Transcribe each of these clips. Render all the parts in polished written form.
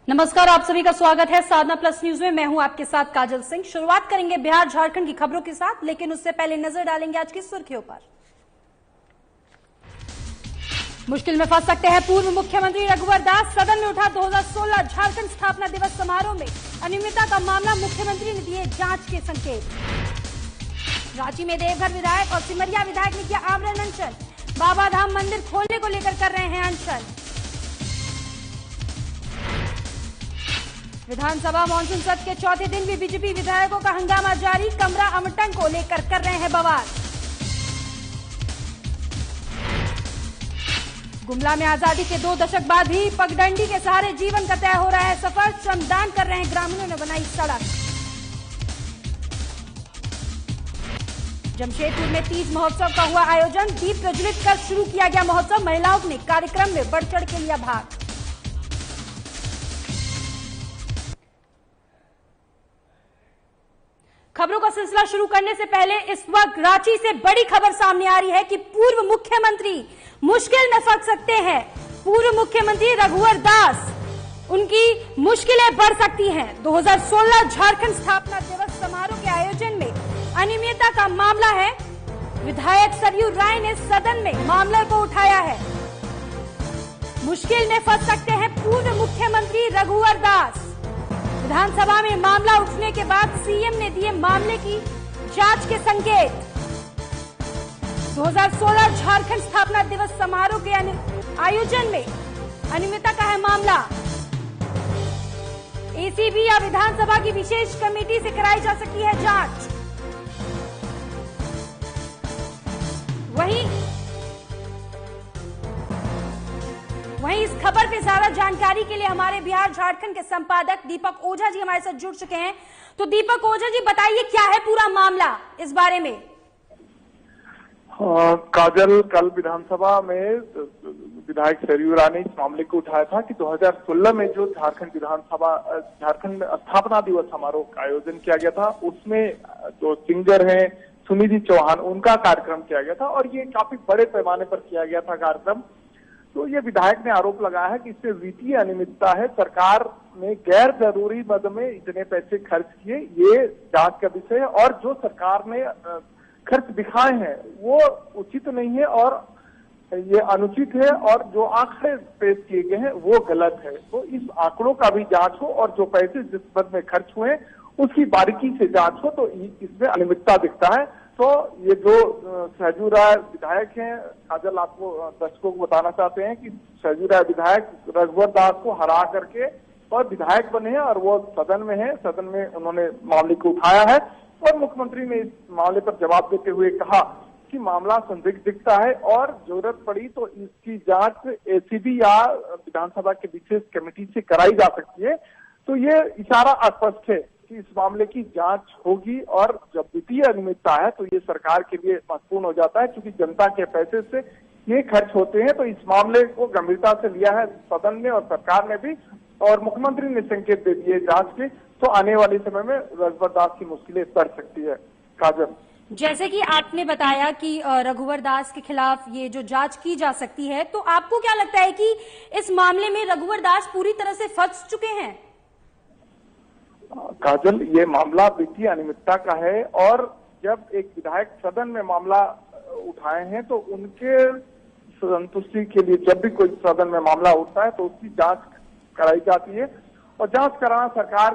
नमस्कार, आप सभी का स्वागत है साधना प्लस न्यूज में। मैं हूं आपके साथ काजल सिंह। शुरुआत करेंगे बिहार झारखंड की खबरों के साथ, लेकिन उससे पहले नजर डालेंगे आज की सुर्खियों पर। मुश्किल में फंस सकते हैं पूर्व मुख्यमंत्री रघुवर दास। सदन में उठा 2016 झारखंड स्थापना दिवस समारोह में अनियमितता का मामला, मुख्यमंत्री ने दिए जांच के संकेत। रांची में देवघर विधायक और सिमरिया विधायक ने किया आवरण अनशन। बाबा धाम मंदिर खोलने को लेकर कर रहे हैं अनशन। विधानसभा मानसून सत्र के चौथे दिन भी बीजेपी विधायकों का हंगामा जारी। कमरा आवंटन को लेकर कर रहे हैं बवाल। गुमला में आजादी के 2 दशक बाद भी पगडंडी के सहारे जीवन का तय हो रहा है सफर। श्रमदान कर रहे हैं ग्रामीणों ने बनाई सड़क। जमशेदपुर में तीज महोत्सव का हुआ आयोजन। दीप प्रज्वलित कर शुरू किया गया महोत्सव। महिलाओं ने कार्यक्रम में बढ़ चढ़ के लिया भाग। खबरों का सिलसिला शुरू करने से पहले इस वक्त रांची से बड़ी खबर सामने आ रही है कि पूर्व मुख्यमंत्री मुश्किल में फंस सकते हैं। पूर्व मुख्यमंत्री रघुवर दास, उनकी मुश्किलें बढ़ सकती हैं। 2016 झारखंड स्थापना दिवस समारोह के आयोजन में अनियमितता का मामला है। विधायक सरयू राय ने सदन में मामले को उठाया है। मुश्किल में फंस सकते हैं पूर्व मुख्यमंत्री रघुवर दास। विधानसभा में मामला उठने के बाद सीएम ने दिए मामले की जांच के संकेत। 2016 झारखंड स्थापना दिवस समारोह के आयोजन में अनियमितता का है मामला। एसीबी या विधानसभा की विशेष कमेटी से कराई जा सकती है जांच। वहीं इस खबर पे ज्यादा जानकारी के लिए हमारे बिहार झारखंड के संपादक दीपक ओझा जी हमारे साथ जुड़ चुके हैं। तो दीपक ओझा जी, बताइए क्या है पूरा मामला इस बारे में। काजल, कल विधानसभा में विधायक सरयू राय ने इस मामले को उठाया था कि 2016 में जो झारखंड स्थापना दिवस समारोह का आयोजन किया गया था, उसमें जो सिंगर हैं सुनिधि चौहान, उनका कार्यक्रम किया गया था और ये काफी बड़े पैमाने पर किया गया था कार्यक्रम। तो ये विधायक ने आरोप लगाया है कि इससे वित्तीय अनियमितता है। सरकार ने गैर जरूरी मद में इतने पैसे खर्च किए, ये जांच का विषय है और जो सरकार ने खर्च दिखाए हैं वो उचित नहीं है और ये अनुचित है और जो आंकड़े पेश किए गए हैं वो गलत है। तो इस आंकड़ों का भी जांच हो और जो पैसे जिस पद में खर्च हुए उसकी बारीकी से जांच हो, तो इसमें अनियमितता दिखता है। तो ये जो सरयू राय विधायक हैं, काजल, आपको दर्शकों को बताना चाहते हैं कि सरयू राय विधायक रघुवर दास को हरा करके और विधायक बने हैं और वो सदन में है। सदन में उन्होंने मामले को उठाया है और मुख्यमंत्री ने इस मामले पर जवाब देते हुए कहा कि मामला संदिग्ध दिखता है और जरूरत पड़ी तो इसकी जांच एसीबी या विधानसभा की विशेष कमेटी से कराई जा सकती है। तो ये इशारा स्पष्ट है कि इस मामले की जांच होगी और जब वित्तीय अनियमितता है तो ये सरकार के लिए महत्वपूर्ण हो जाता है, क्योंकि जनता के पैसे से ये खर्च होते हैं। तो इस मामले को गंभीरता से लिया है सदन ने और सरकार ने भी, और मुख्यमंत्री ने संकेत दे दिए जांच के। तो आने वाले समय में रघुवर दास की मुश्किलें बढ़ सकती है। काजल, जैसे कि आपने बताया कि रघुवर दास के खिलाफ ये जो जांच की जा सकती है, तो आपको क्या लगता है कि इस मामले में रघुवर दास पूरी तरह से फंस चुके हैं? काजल, ये मामला वित्तीय अनियमितता का है और जब एक विधायक सदन में मामला उठाए हैं तो उनके संतुष्टि के लिए जब भी कोई सदन में मामला उठता है तो उसकी जांच कराई जाती है और जांच कराना सरकार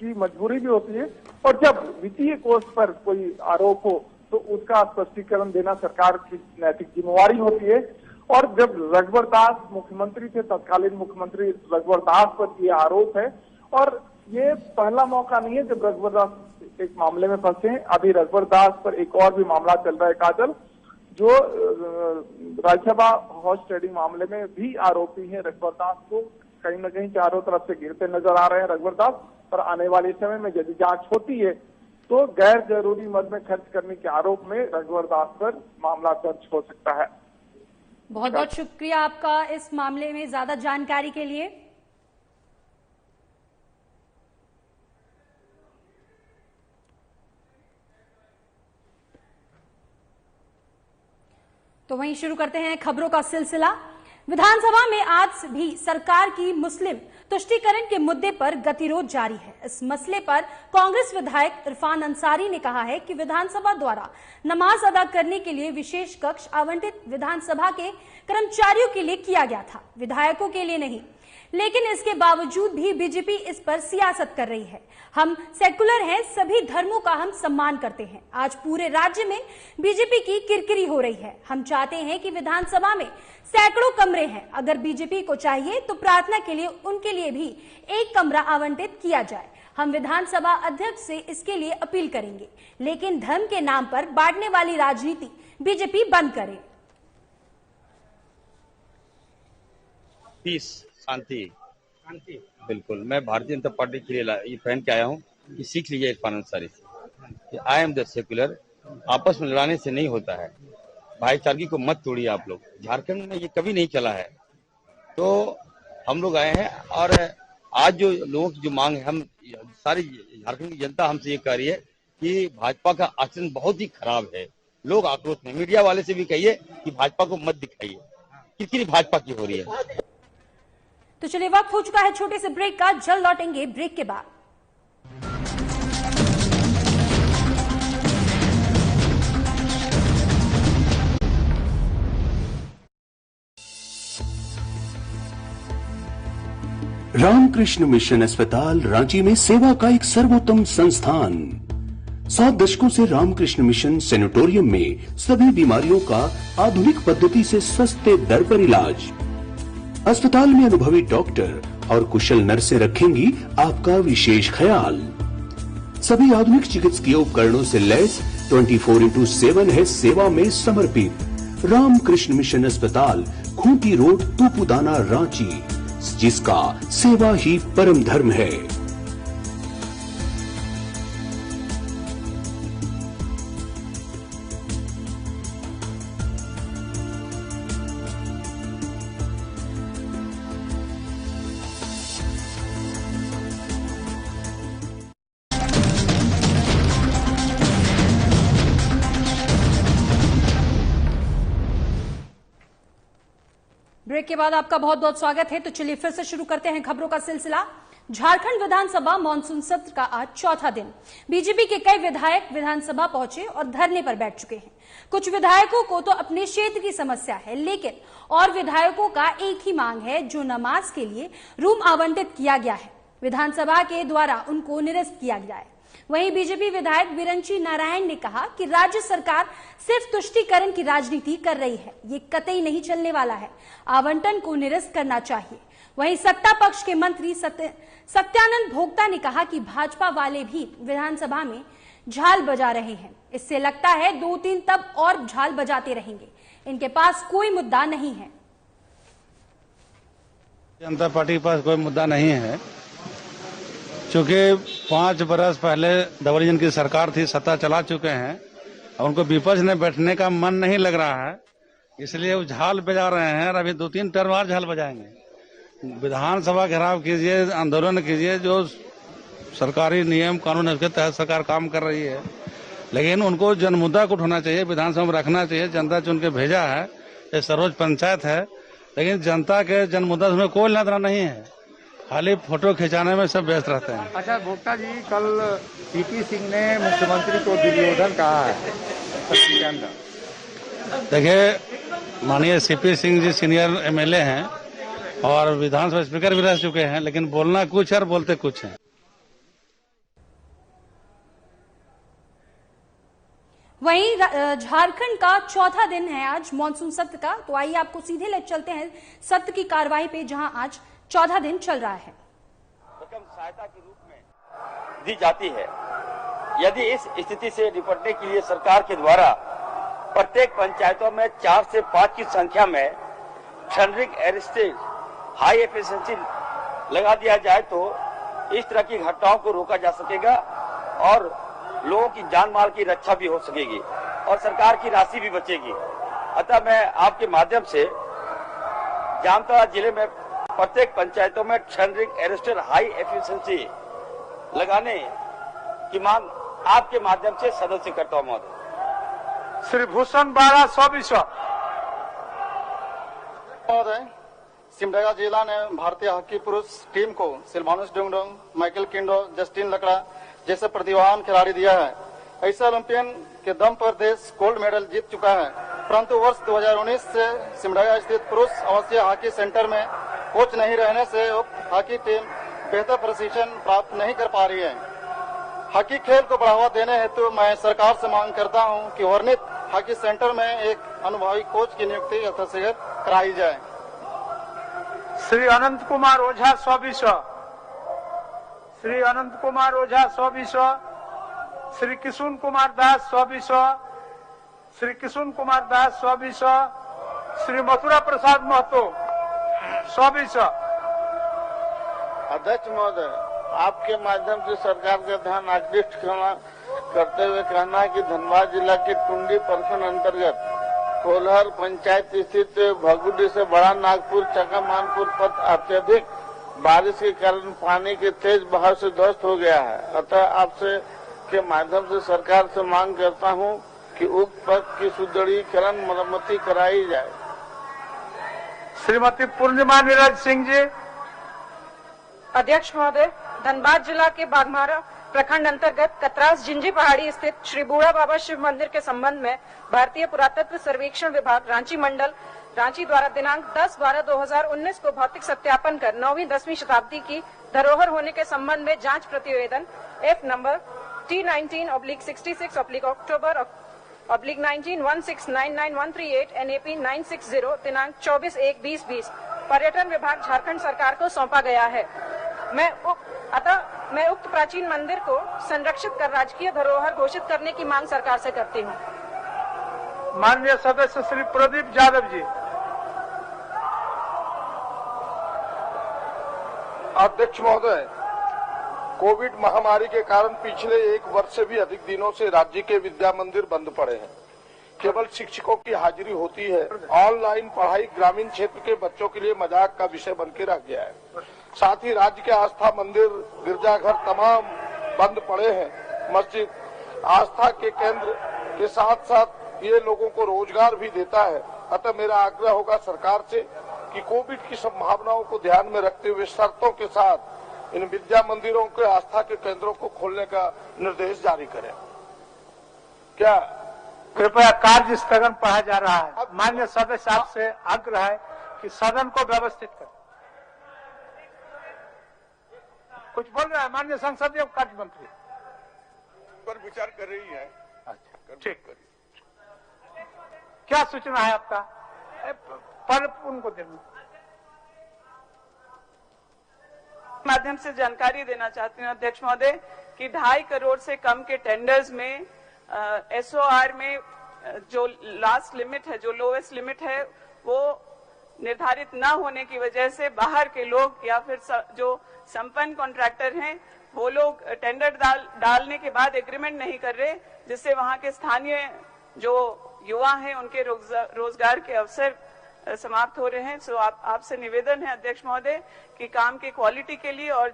की मजबूरी भी होती है। और जब वित्तीय कोष पर कोई आरोप हो तो उसका स्पष्टीकरण देना सरकार की नैतिक जिम्मेवारी होती है। और जब रघुवर दास मुख्यमंत्री थे, तत्कालीन मुख्यमंत्री रघुवर दास पर ये आरोप है और ये पहला मौका नहीं है जब रघुवर दास एक मामले में फंसे हैं। अभी रघुवर दास पर एक और भी मामला चल रहा है काजल, जो राज्यसभा हॉर्स ट्रेडिंग मामले में भी आरोपी है रघुवर दास को कहीं न कहीं चारों तरफ से घिरते नजर आ रहे हैं रघुवर दास। और आने वाले समय में यदि जांच होती है तो गैर जरूरी मद में खर्च करने के आरोप में रघुवर दास पर मामला दर्ज हो सकता है। बहुत बहुत शुक्रिया आपका इस मामले में ज्यादा जानकारी के लिए। तो वहीं शुरू करते हैं खबरों का सिलसिला। विधानसभा में आज भी सरकार की मुस्लिम तुष्टीकरण के मुद्दे पर गतिरोध जारी है। इस मसले पर कांग्रेस विधायक इरफान अंसारी ने कहा है कि विधानसभा द्वारा नमाज अदा करने के लिए विशेष कक्ष आवंटित विधानसभा के कर्मचारियों के लिए किया गया था, विधायकों के लिए नहीं। लेकिन इसके बावजूद भी बीजेपी इस पर सियासत कर रही है। हम सेकुलर हैं, सभी धर्मों का हम सम्मान करते हैं। आज पूरे राज्य में बीजेपी की किरकिरी हो रही है। हम चाहते हैं कि विधानसभा में सैकड़ों कमरे हैं। अगर बीजेपी को चाहिए तो प्रार्थना के लिए उनके लिए भी एक कमरा आवंटित किया जाए। हम विधानसभा अध्यक्ष से इसके लिए अपील करेंगे, लेकिन धर्म के नाम पर बांटने वाली राजनीति बीजेपी बंद करे। पीस, शांति बिल्कुल। मैं भारतीय जनता पार्टी के लिए ये पहन के आया हूँ कि सीख लीजिए इरफान अंसारी से, आई एम द सेक्युलर। आपस में लड़ाने से नहीं होता है, भाईचारगी को मत तोड़िए आप लोग। झारखंड में ये कभी नहीं चला है, तो हम लोग आए हैं। और आज जो लोगों की जो मांग है, हम सारी झारखंड की जनता हमसे ये कह रही है कि भाजपा का आचरण बहुत ही खराब है। लोग आक्रोश में, मीडिया वाले से भी कहिए कि भाजपा को मत दिखाइए, कितनी भाजपा की हो रही है। तो चलिए, वक्त हो चुका है छोटे से ब्रेक का, जल्द लौटेंगे ब्रेक के बाद। रामकृष्ण मिशन अस्पताल रांची में सेवा का एक सर्वोत्तम संस्थान। 7 दशकों से रामकृष्ण मिशन सैनिटोरियम में सभी बीमारियों का आधुनिक पद्धति से सस्ते दर पर इलाज। अस्पताल में अनुभवी डॉक्टर और कुशल नर्सें रखेंगी आपका विशेष ख्याल। सभी आधुनिक चिकित्सकीय उपकरणों से लैस 24/7 है सेवा में समर्पित। रामकृष्ण मिशन अस्पताल, खूंटी रोड, तूपुदाना, रांची, जिसका सेवा ही परम धर्म है। ब्रेक के बाद आपका बहुत बहुत स्वागत है। तो चलिए फिर से शुरू करते हैं खबरों का सिलसिला। झारखंड विधानसभा मानसून सत्र का आज चौथा दिन। बीजेपी के कई विधायक विधानसभा पहुंचे और धरने पर बैठ चुके हैं। कुछ विधायकों को तो अपने क्षेत्र की समस्या है, लेकिन और विधायकों का एक ही मांग है, जो नमाज के लिए रूम आवंटित किया गया है, विधानसभा के द्वारा उनको निरस्त किया गया है। वहीं बीजेपी विधायक बिरंची नारायण ने कहा कि राज्य सरकार सिर्फ तुष्टीकरण की राजनीति कर रही है, ये कतई नहीं चलने वाला है, आवंटन को निरस्त करना चाहिए। वहीं सत्ता पक्ष के मंत्री सत्यानंद भोक्ता ने कहा कि भाजपा वाले भी विधानसभा में झाल बजा रहे हैं, इससे लगता है 2-3 तब और झाल बजाते रहेंगे, इनके पास कोई मुद्दा नहीं है। जनता पार्टी के पास कोई मुद्दा नहीं है, क्योंकि 5 बरस पहले डबल इंजन की सरकार थी, सत्ता चला चुके हैं, उनको विपक्ष में बैठने का मन नहीं लग रहा है, इसलिए वो झाल बजा रहे हैं। और अभी 2-3 टर्म और झाल बजाएंगे। विधानसभा घेराव कीजिए, आंदोलन कीजिए, जो सरकारी नियम कानून है उसके तहत सरकार काम कर रही है, लेकिन उनको जनमुद्दा को उठाना चाहिए, विधानसभा में रखना चाहिए। जनता चुन के भेजा है, ये सरोज पंचायत है, लेकिन जनता के जनमुद्दा में कोई लेना देना नहीं है, खाली फोटो खिंचाने में सब व्यस्त रहते हैं। अच्छा भोक्ता जी, कल सीपी सिंह ने मुख्यमंत्री को दुर्योधन कहा है, देखिए माननीय CP Singh ji senior MLA हैं और विधानसभा स्पीकर भी रह चुके हैं, लेकिन बोलना कुछ है और बोलते कुछ है। वहीं झारखंड का चौथा दिन है आज मानसून सत्र का। तो आइए आपको सीधे ले चलते हैं सत्र की कार्यवाही पे, जहां आज चौथा दिन चल रहा है। रकम सहायता के रूप में दी जाती है। यदि इस स्थिति से निपटने के लिए सरकार के द्वारा प्रत्येक पंचायतों में 4 से 5 की संख्या में जेनेरिक एरेस्टेज हाई एफिशिएंसी लगा दिया जाए तो इस तरह की घटनाओं को रोका जा सकेगा और लोगों की जान माल की रक्षा भी हो सकेगी और सरकार की राशि भी बचेगी। अतः मैं आपके माध्यम से जामताड़ा जिले में प्रत्येक पंचायतों में जेनेरिक एरेस्टर हाई एफिशिएंसी लगाने की मांग आपके माध्यम से सदस्य करता हूं। महोदय श्री भूषण बारा 100 महोदय, सिमडेगा जिला ने भारतीय हॉकी पुरुष टीम को सिल्वानुस डुंगडुंग, माइकल किंडो, जस्टिन लकड़ा जैसे प्रतिभावान खिलाड़ी दिया है। ऐसे ओलंपियन के दम पर देश गोल्ड मेडल जीत चुका है, परंतु वर्ष 2019 से सिमडेगा स्थित पुरुष आवासीय हॉकी सेंटर में कोच नहीं रहने से हॉकी टीम बेहतर प्रशिक्षण प्राप्त नहीं कर पा रही है। हॉकी खेल को बढ़ावा देने हेतु मैं सरकार से मांग करता हूं कि वर्णित हॉकी सेंटर में एक अनुभवी कोच की नियुक्ति यथाशीघ्र कराई जाए। श्री अनंत कुमार ओझा 100 श्री अनंत कुमार ओझा 100, श्री किशुन कुमार दास 100, श्री किशुन कुमार दास 100, श्री मथुरा प्रसाद महतो 100। अध्यक्ष महोदय, आपके माध्यम से सरकार का ध्यान आकृष्ट करते हुए कहना है कि धनबाद जिला के टुंडी प्रखंड अंतर्गत कोल्हर पंचायत स्थित भगुडी से बड़ा नागपुर चकामानपुर पथ अत्यधिक बारिश के कारण पानी के तेज बहाव से ध्वस्त हो गया है। अतः आपसे के माध्यम से सरकार से मांग करता हूं कि उक्त पथ की सुदृढ़ीकरण मरम्मती कराई जाए। श्रीमती पूर्णिमा नीरज सिंह जी। अध्यक्ष महोदय, धनबाद जिला के बाघमारा प्रखंड अंतर्गत कतरास जिंजी पहाड़ी स्थित श्री बूढ़ा बाबा शिव मंदिर के संबंध में भारतीय पुरातत्व सर्वेक्षण विभाग रांची मंडल रांची द्वारा दिनांक 10/12/2019 को भौतिक सत्यापन कर 9वीं-10वीं शताब्दी की धरोहर होने के संबंध में जांच प्रतिवेदन F नंबर T19/66/October/19/1699138 NAP 960 दिनांक 24/1/2020 पर्यटन विभाग झारखंड सरकार को सौंपा गया है। मैं उक्त प्राचीन मंदिर को संरक्षित कर राजकीय धरोहर घोषित करने की मांग सरकार से करती हूँ। माननीय सदस्य श्री प्रदीप यादव जी। अध्यक्ष महोदय, कोविड महामारी के कारण पिछले 1 वर्ष से भी अधिक दिनों से राज्य के विद्या मंदिर बंद पड़े हैं। केवल शिक्षकों की हाजिरी होती है। ऑनलाइन पढ़ाई ग्रामीण क्षेत्र के बच्चों के लिए मजाक का विषय बन के रह गया है। साथ ही राज्य के आस्था मंदिर, गिरजाघर तमाम बंद पड़े हैं। मस्जिद आस्था के केंद्र के साथ साथ ये लोगों को रोजगार भी देता है। अतः मेरा आग्रह होगा सरकार से कि कोविड की संभावनाओं को ध्यान में रखते हुए शर्तों के साथ इन विद्या मंदिरों के आस्था के केंद्रों को खोलने का निर्देश जारी करें। क्या कृपया कार्य स्थगन पढ़ा जा रहा है। माननीय सदस्य, आपसे आग्रह है कि सदन को व्यवस्थित करें। कुछ बोल रहा है माननीय संसदीय कार्य मंत्री? पर विचार कर रही है। अच्छा, ठीक। क्या सूचना है आपका? पर उनको देना। माध्यम से जानकारी देना चाहती हूँ अध्यक्ष महोदय कि 2.5 करोड़ से कम के टेंडर्स में SOR में जो लास्ट लिमिट है, जो लोएस्ट लिमिट है, वो निर्धारित न होने की वजह से बाहर के लोग या फिर जो संपन्न कॉन्ट्रैक्टर हैं वो लोग टेंडर डालने के बाद एग्रीमेंट नहीं कर रहे, जिससे वहां के स्थानीय जो युवा हैं उनके रोजगार के अवसर समाप्त हो रहे हैं। सो आपसे निवेदन है अध्यक्ष महोदय कि काम की क्वालिटी के लिए और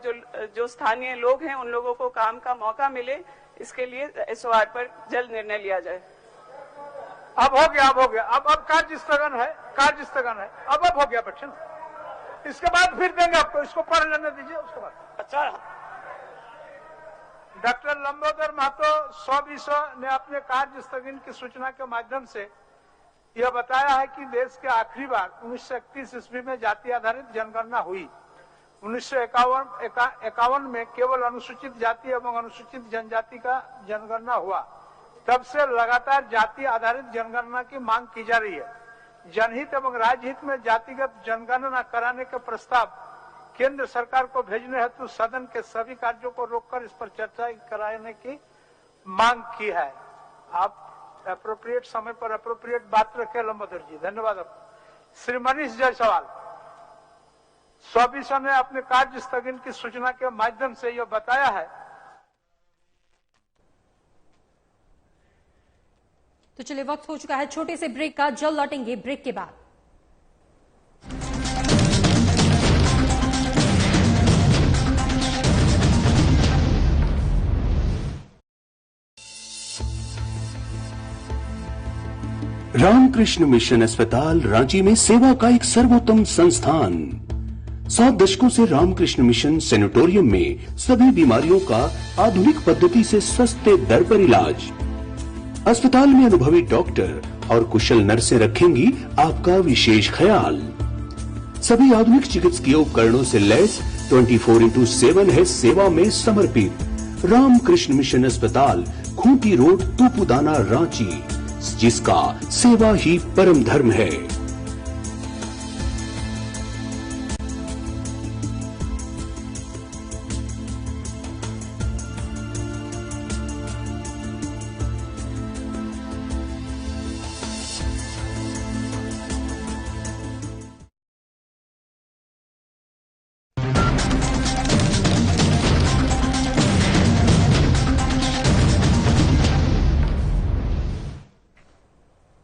जो स्थानीय लोग हैं उन लोगों को काम का मौका मिले, इसके लिए SOR पर जल्द निर्णय लिया जाए। अब हो गया। अब कार्य स्थगन है। अब हो गया बच्चन। इसके बाद फिर देंगे आपको, इसको पढ़ लेने दीजिए उसके बाद। अच्छा, डॉक्टर लंबोदर महतो 100 ने अपने कार्य स्थगन की सूचना के माध्यम से यह बताया है कि देश के आखिरी बार 1931 ईस्वी में जाति आधारित जनगणना हुई। 1951 में केवल अनुसूचित जाति एवं अनुसूचित जनजाति का जनगणना हुआ। तब से लगातार जाति आधारित जनगणना की मांग की जा रही है। जनहित एवं राज्यहित में जातिगत जनगणना कराने के प्रस्ताव केंद्र सरकार को भेजने हेतु सदन के सभी कार्यों को रोककर इस पर चर्चा कराने की मांग की है। आप एप्रोप्रिएट समय पर एप्रोप्रिएट बात रखें लंबोदर जी। धन्यवाद। श्री मनीष जायसवाल 100 ने अपने कार्य स्थगन की सूचना के माध्यम से यह बताया है। तो चलिए, वक्त हो चुका है छोटे से ब्रेक का। जल्द लौटेंगे ब्रेक के बाद। रामकृष्ण मिशन अस्पताल रांची में सेवा का एक सर्वोत्तम संस्थान। 7 दशकों से रामकृष्ण मिशन सैनिटोरियम में सभी बीमारियों का आधुनिक पद्धति से सस्ते दर पर इलाज। अस्पताल में अनुभवी डॉक्टर और कुशल नर्सें रखेंगी आपका विशेष ख्याल। सभी आधुनिक चिकित्सकीय उपकरणों से लैस 24/7 है सेवा में समर्पित रामकृष्ण मिशन अस्पताल, खूंटी रोड, तूपुदाना, रांची, जिसका सेवा ही परम धर्म है।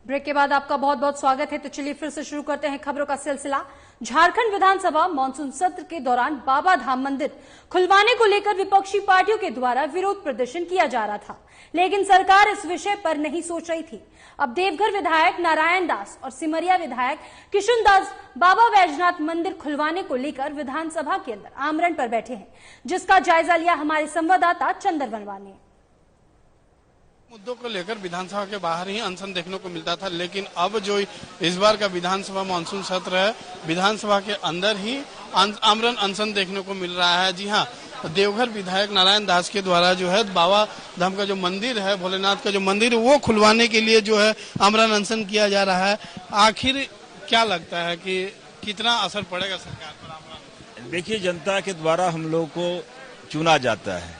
ब्रेक के बाद आपका बहुत बहुत स्वागत है। तो चलिए फिर से शुरू करते हैं खबरों का सिलसिला। झारखंड विधानसभा मानसून सत्र के दौरान बाबा धाम मंदिर खुलवाने को लेकर विपक्षी पार्टियों के द्वारा विरोध प्रदर्शन किया जा रहा था, लेकिन सरकार इस विषय पर नहीं सोच रही थी। अब देवघर विधायक नारायण दास और सिमरिया विधायक किशुन दास बाबा वैजनाथ मंदिर खुलवाने को लेकर विधानसभा के अंदर आमरण पर बैठे हैं, जिसका जायजा लिया हमारे संवाददाता चंदर वनवा ने। मुद्दों को लेकर विधानसभा के बाहर ही अनशन देखने को मिलता था, लेकिन अब जो इस बार का विधानसभा मानसून सत्र है, विधानसभा के अंदर ही आमरण अनशन देखने को मिल रहा है। जी हाँ, देवघर विधायक नारायण दास के द्वारा जो है बाबा धाम का जो मंदिर है, भोलेनाथ का जो मंदिर है, वो खुलवाने के लिए जो है आमरण अनशन किया जा रहा है। आखिर क्या लगता है कि कितना असर पड़ेगा सरकार पर? देखिए, जनता के द्वारा हम लोग को चुना जाता है।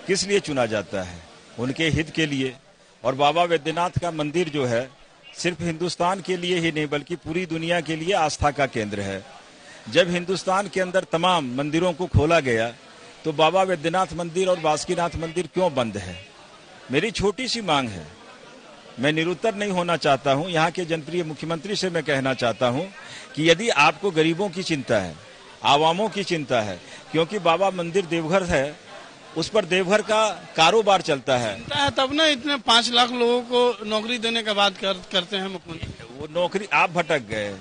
किस लिए चुना जाता है? उनके हित के लिए। और बाबा वैद्यनाथ का मंदिर जो है सिर्फ हिंदुस्तान के लिए ही नहीं बल्कि पूरी दुनिया के लिए आस्था का केंद्र है। जब हिंदुस्तान के अंदर तमाम मंदिरों को खोला गया तो बाबा वैद्यनाथ मंदिर और बासुकीनाथ मंदिर क्यों बंद है? मेरी छोटी सी मांग है, मैं निरुत्तर नहीं होना चाहता हूं। यहाँ के जनप्रिय मुख्यमंत्री से मैं कहना चाहता हूं कि यदि आपको गरीबों की चिंता है, आवामों की चिंता है, क्योंकि बाबा मंदिर देवघर है, उस पर देवघर का कारोबार चलता है, तब ना इतने 5 लाख लोगों को नौकरी देने का बात करते हैं मुख्यमंत्री। वो नौकरी आप भटक गए।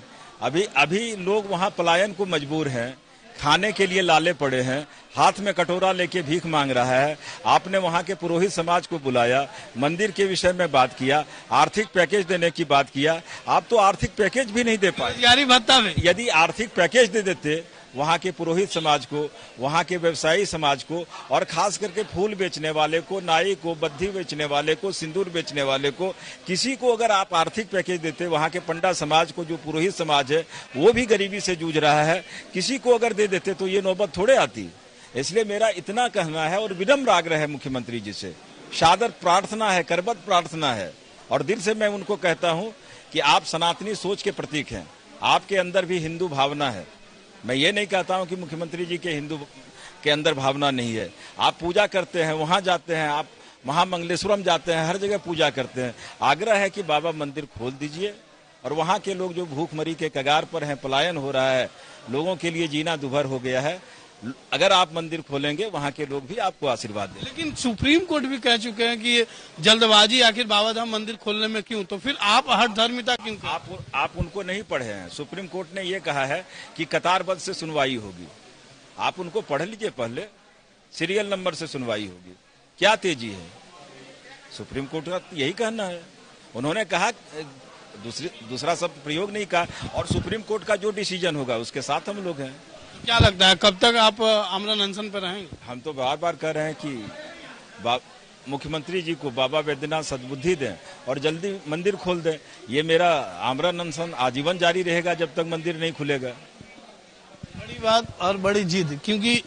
अभी लोग वहाँ पलायन को मजबूर हैं, खाने के लिए लाले पड़े हैं, हाथ में कटोरा लेके भीख मांग रहा है। आपने वहाँ के पुरोहित समाज को बुलाया, मंदिर के विषय में बात किया, आर्थिक पैकेज देने की बात किया। आप तो आर्थिक पैकेज भी नहीं दे पाए। रोजगारी भत्ता में यदि आर्थिक पैकेज दे देते वहाँ के पुरोहित समाज को, वहाँ के व्यवसायी समाज को, और खास करके फूल बेचने वाले को, नाई को, बद्धी बेचने वाले को, सिंदूर बेचने वाले को, किसी को अगर आप आर्थिक पैकेज देते, वहाँ के पंडा समाज को, जो पुरोहित समाज है वो भी गरीबी से जूझ रहा है, किसी को अगर दे देते तो ये नौबत थोड़े आती। इसलिए मेरा इतना कहना है और विनम्र आग्रह है मुख्यमंत्री जी से, सादर प्रार्थना है, करबद्ध प्रार्थना है, और दिल से मैं उनको कहता हूँ कि आप सनातनी सोच के प्रतीक हैं, आपके अंदर भी हिंदू भावना है। मैं ये नहीं कहता हूं कि मुख्यमंत्री जी के हिंदू के अंदर भावना नहीं है। आप पूजा करते हैं, वहां जाते हैं, आप महामंगलेश्वरम जाते हैं, हर जगह पूजा करते हैं। आग्रह है कि बाबा मंदिर खोल दीजिए, और वहां के लोग जो भूखमरी के कगार पर हैं, पलायन हो रहा है, लोगों के लिए जीना दुभर हो गया है, अगर आप मंदिर खोलेंगे वहां के लोग भी आपको आशीर्वाद देंगे। लेकिन सुप्रीम कोर्ट भी कह चुके हैं कि जल्दबाजी आखिर बाबा धाम मंदिर खोलने में क्यों? तो फिर आप हठ धर्मिता क्यों? आप उनको नहीं पढ़े हैं। सुप्रीम कोर्ट ने ये कहा है कि कतारबद्ध से सुनवाई होगी। आप उनको पढ़ लीजिए, पहले सीरियल नंबर से सुनवाई होगी। क्या तेजी है? सुप्रीम कोर्ट का यही कहना है। उन्होंने कहा, दूसरा शब्द प्रयोग नहीं कहा, और सुप्रीम कोर्ट का जो डिसीजन होगा उसके साथ हम लोग हैं। क्या लगता है कब तक आप आमरण अनशन पर रहेंगे? हम तो बार बार कह रहे हैं कि मुख्यमंत्री जी को बाबा वैद्यनाथ सद्बुद्धि दें और जल्दी मंदिर खोल दें। ये मेरा आमरण अनशन आजीवन जारी रहेगा जब तक मंदिर नहीं खुलेगा। बड़ी बात और बड़ी जिद, क्योंकि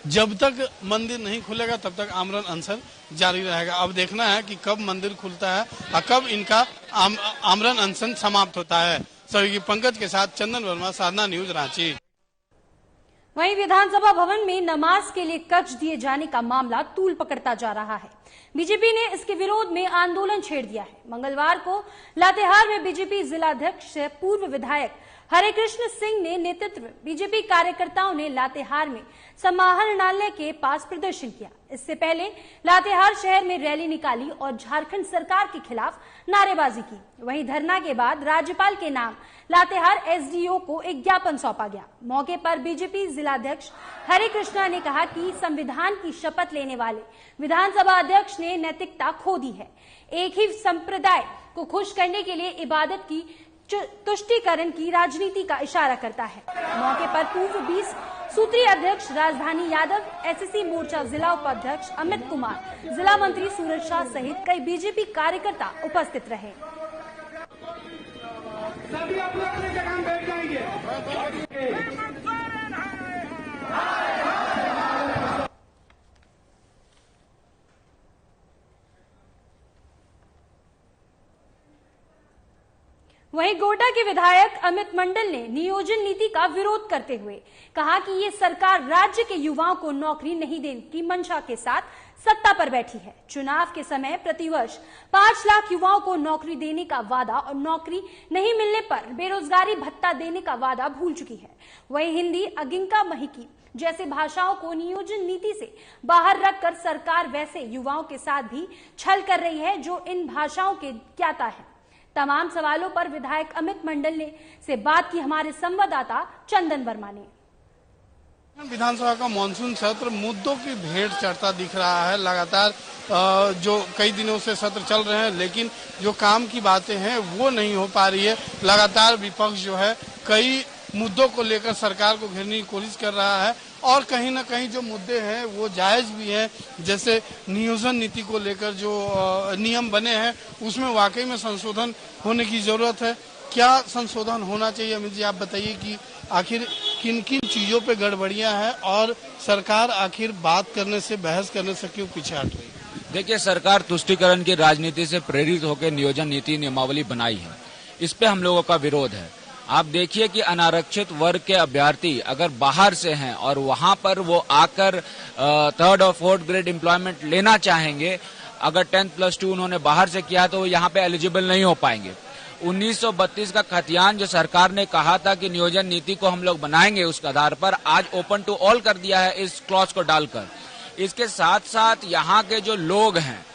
जब तक मंदिर नहीं खुलेगा तब तक आमरण अनशन जारी रहेगा। अब देखना है कि कब मंदिर खुलता है और कब इनका आमरण अनशन समाप्त होता है। सहयोगी पंकज के साथ चंदन वर्मा, साधना न्यूज, रांची। वहीं विधानसभा भवन में नमाज के लिए कक्ष दिए जाने का मामला तूल पकड़ता जा रहा है। बीजेपी ने इसके विरोध में आंदोलन छेड़ दिया है। मंगलवार को लातेहार में बीजेपी जिलाध्यक्ष से पूर्व विधायक हरिकृष्ण सिंह ने नेतृत्व बीजेपी कार्यकर्ताओं ने लातेहार में समाहरणालय के पास प्रदर्शन किया। इससे पहले लातेहार शहर में रैली निकाली और झारखंड सरकार के खिलाफ नारेबाजी की। वहीं धरना के बाद राज्यपाल के नाम लातेहार एसडीओ को एक ज्ञापन सौंपा गया। मौके पर बीजेपी जिलाध्यक्ष हरिकृष्णा ने कहा कि संविधान की शपथ लेने वाले विधानसभा अध्यक्ष ने नैतिकता खो दी है। एक ही संप्रदाय को खुश करने के लिए इबादत की तुष्टीकरण की राजनीति का इशारा करता है। मौके पर पूर्व 20 सूत्रीय अध्यक्ष राजधानी यादव, एसएससी मोर्चा जिला उपाध्यक्ष अमित कुमार, जिला मंत्री सूरज शाह सहित कई बीजेपी कार्यकर्ता उपस्थित रहे। सभी अपने जगह बैठ जाएंगे। वहीं गोड्डा के विधायक अमित मंडल ने नियोजन नीति का विरोध करते हुए कहा कि ये सरकार राज्य के युवाओं को नौकरी नहीं देने की मंशा के साथ सत्ता पर बैठी है। चुनाव के समय प्रतिवर्ष 5 लाख युवाओं को नौकरी देने का वादा और नौकरी नहीं मिलने पर बेरोजगारी भत्ता देने का वादा भूल चुकी है। वहीं हिंदी, अगिंका, महिकी जैसे भाषाओं को नियोजन नीति से बाहर रखकर सरकार वैसे युवाओं के साथ भी छल कर रही है जो इन भाषाओं के ज्ञाता है। तमाम सवालों पर विधायक अमित मंडल ने से बात की हमारे संवाददाता चंदन वर्मा ने। विधानसभा का मानसून सत्र मुद्दों की भेंट चढ़ता दिख रहा है। लगातार जो कई दिनों से सत्र चल रहे हैं, लेकिन जो काम की बातें हैं वो नहीं हो पा रही है। लगातार विपक्ष जो है कई मुद्दों को लेकर सरकार को घेरने की कोशिश कर रहा है और कहीं ना कहीं जो मुद्दे हैं वो जायज भी हैं। जैसे नियोजन नीति को लेकर जो नियम बने हैं उसमें वाकई में संशोधन होने की जरूरत है। क्या संशोधन होना चाहिए अमित जी, आप बताइए कि आखिर किन किन चीजों पे गड़बड़ियां हैं और सरकार आखिर बात करने से, बहस करने से क्यों पीछे हट रही है? देखिए, सरकार तुष्टीकरण की राजनीति से प्रेरित होकर नियोजन नीति नियमावली बनाई है। इस पे हम लोगों का विरोध है। आप देखिए कि अनारक्षित वर्ग के अभ्यर्थी अगर बाहर से हैं और वहां पर वो आकर 3rd और 4th ग्रेड एम्प्लॉयमेंट लेना चाहेंगे, अगर 10+2 उन्होंने बाहर से किया तो यहाँ पे एलिजिबल नहीं हो पाएंगे। 1932 का खतियान जो सरकार ने कहा था कि नियोजन नीति को हम लोग बनाएंगे, उसके आधार पर आज ओपन टू ऑल कर दिया है इस क्लॉज को डालकर। इसके साथ साथ यहाँ के जो लोग हैं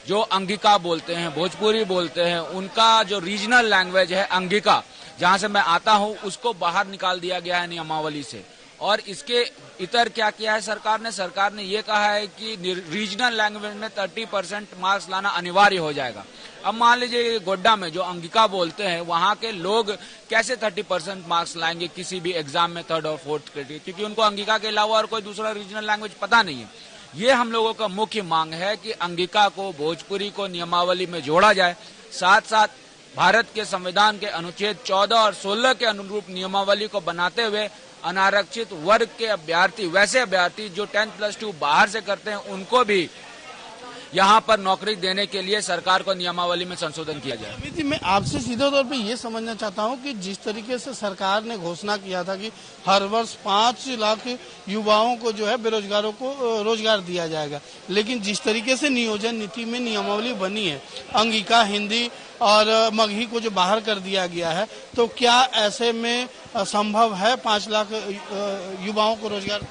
जो अंगिका बोलते हैं, भोजपुरी बोलते हैं, उनका जो रीजनल लैंग्वेज है अंगिका, जहां से मैं आता हूं, उसको बाहर निकाल दिया गया है नियमावली से। और इसके इतर क्या किया है सरकार ने ये कहा है कि रीजनल लैंग्वेज में 30% मार्क्स लाना अनिवार्य हो जाएगा। अब मान लीजिए गोड्डा में जो अंगिका बोलते हैं वहां के लोग कैसे 30% मार्क्स लाएंगे किसी भी एग्जाम में 3rd और 4th ग्रेड, क्योंकि उनको अंगिका के अलावा और कोई दूसरा रीजनल लैंग्वेज पता नहीं है। ये हम लोगों का मुख्य मांग है कि अंगिका को, भोजपुरी को नियमावली में जोड़ा जाए। साथ साथ भारत के संविधान के अनुच्छेद 14 और 16 के अनुरूप नियमावली को बनाते हुए अनारक्षित वर्ग के अभ्यर्थी, वैसे अभ्यर्थी जो 10+2 बाहर से करते हैं, उनको भी यहाँ पर नौकरी देने के लिए सरकार को नियमावली में संशोधन किया जाए। अमित जी, मैं आपसे सीधे तौर पे ये समझना चाहता हूँ कि जिस तरीके से सरकार ने घोषणा किया था कि हर वर्ष 5 लाख युवाओं को जो है बेरोजगारों को रोजगार दिया जाएगा, लेकिन जिस तरीके से नियोजन नीति में नियमावली बनी है, अंगिका, हिंदी और मगही को जो बाहर कर दिया गया है, तो क्या ऐसे में संभव है 5 लाख युवाओं को रोजगार?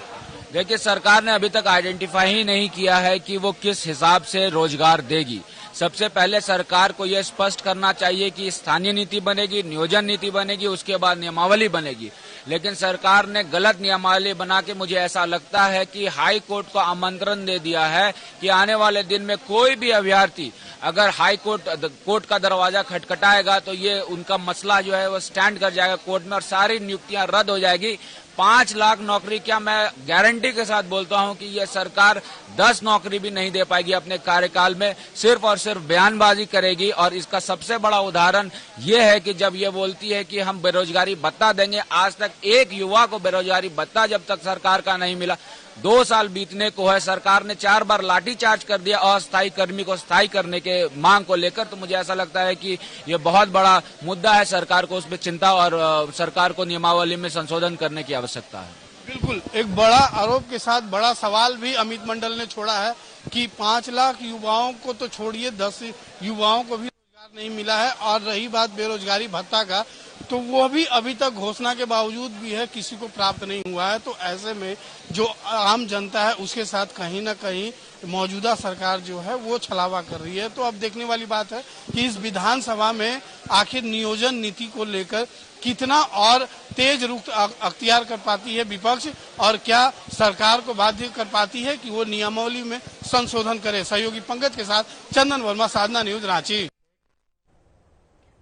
देखिए, सरकार ने अभी तक आइडेंटिफाई ही नहीं किया है कि वो किस हिसाब से रोजगार देगी। सबसे पहले सरकार को यह स्पष्ट करना चाहिए कि स्थानीय नीति बनेगी, नियोजन नीति बनेगी, उसके बाद नियमावली बनेगी। लेकिन सरकार ने गलत नियमावली बना के, मुझे ऐसा लगता है कि हाई कोर्ट को आमंत्रण दे दिया है कि आने वाले दिन में कोई भी अभ्यर्थी अगर हाई कोर्ट का दरवाजा खटखटाएगा तो ये उनका मसला जो है वो स्टैंड कर जाएगा कोर्ट में और सारी नियुक्तियां रद्द हो जाएगी। 5 लाख नौकरी क्या, मैं गारंटी के साथ बोलता हूं कि ये सरकार 10 नौकरी भी नहीं दे पाएगी अपने कार्यकाल में, सिर्फ और सिर्फ बयानबाजी करेगी। और इसका सबसे बड़ा उदाहरण ये है कि जब ये बोलती है कि हम बेरोजगारी भत्ता देंगे, आज तक एक युवा को बेरोजगारी भत्ता जब तक सरकार का नहीं मिला। 2 साल बीतने को है, सरकार ने 4 बार लाठीचार्ज कर दिया अस्थायी कर्मी को स्थायी करने के मांग को लेकर। तो मुझे ऐसा लगता है कि ये बहुत बड़ा मुद्दा है, सरकार को उस पर चिंता और सरकार को नियमावली में संशोधन करने की आवश्यकता है। बिल्कुल, एक बड़ा आरोप के साथ बड़ा सवाल भी अमित मंडल ने छोड़ा है कि 5 लाख युवाओं को तो छोड़िए, 10 युवाओं को भी रोजगार नहीं मिला है। और रही बात बेरोजगारी भत्ता का, तो वो भी अभी तक घोषणा के बावजूद भी है किसी को प्राप्त नहीं हुआ है। तो ऐसे में जो आम जनता है उसके साथ कहीं ना कहीं मौजूदा सरकार जो है वो छलावा कर रही है। तो अब देखने वाली बात है कि इस विधानसभा में आखिर नियोजन नीति को लेकर कितना और तेज रुख अख्तियार कर पाती है विपक्ष, और क्या सरकार को बाध्य कर पाती है कि वो नियमावली में संशोधन करे। सहयोगी पंकज के साथ चंदन वर्मा, साधना न्यूज, रांची।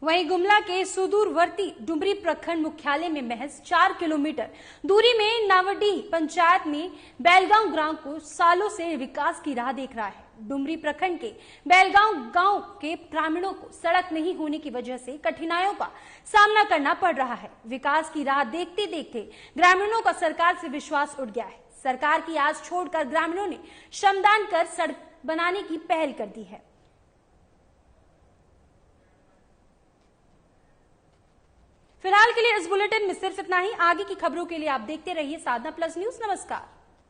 वहीं गुमला के सुदूरवर्ती डुमरी प्रखंड मुख्यालय में महज 4 किलोमीटर दूरी में नावडीह पंचायत में बैलगांव ग्राम को सालों से विकास की राह देख रहा है। डुमरी प्रखंड के बैलगांव गांव के ग्रामीणों को सड़क नहीं होने की वजह से कठिनाइयों का सामना करना पड़ रहा है। विकास की राह देखते देखते ग्रामीणों का सरकार से विश्वास उठ गया है। सरकार की आस छोड़कर ग्रामीणों ने श्रमदान कर सड़क बनाने की पहल कर दी है। फिलहाल के लिए इस बुलेटिन में सिर्फ इतना ही। आगे की खबरों के लिए आप देखते रहिए साधना प्लस न्यूज। नमस्कार।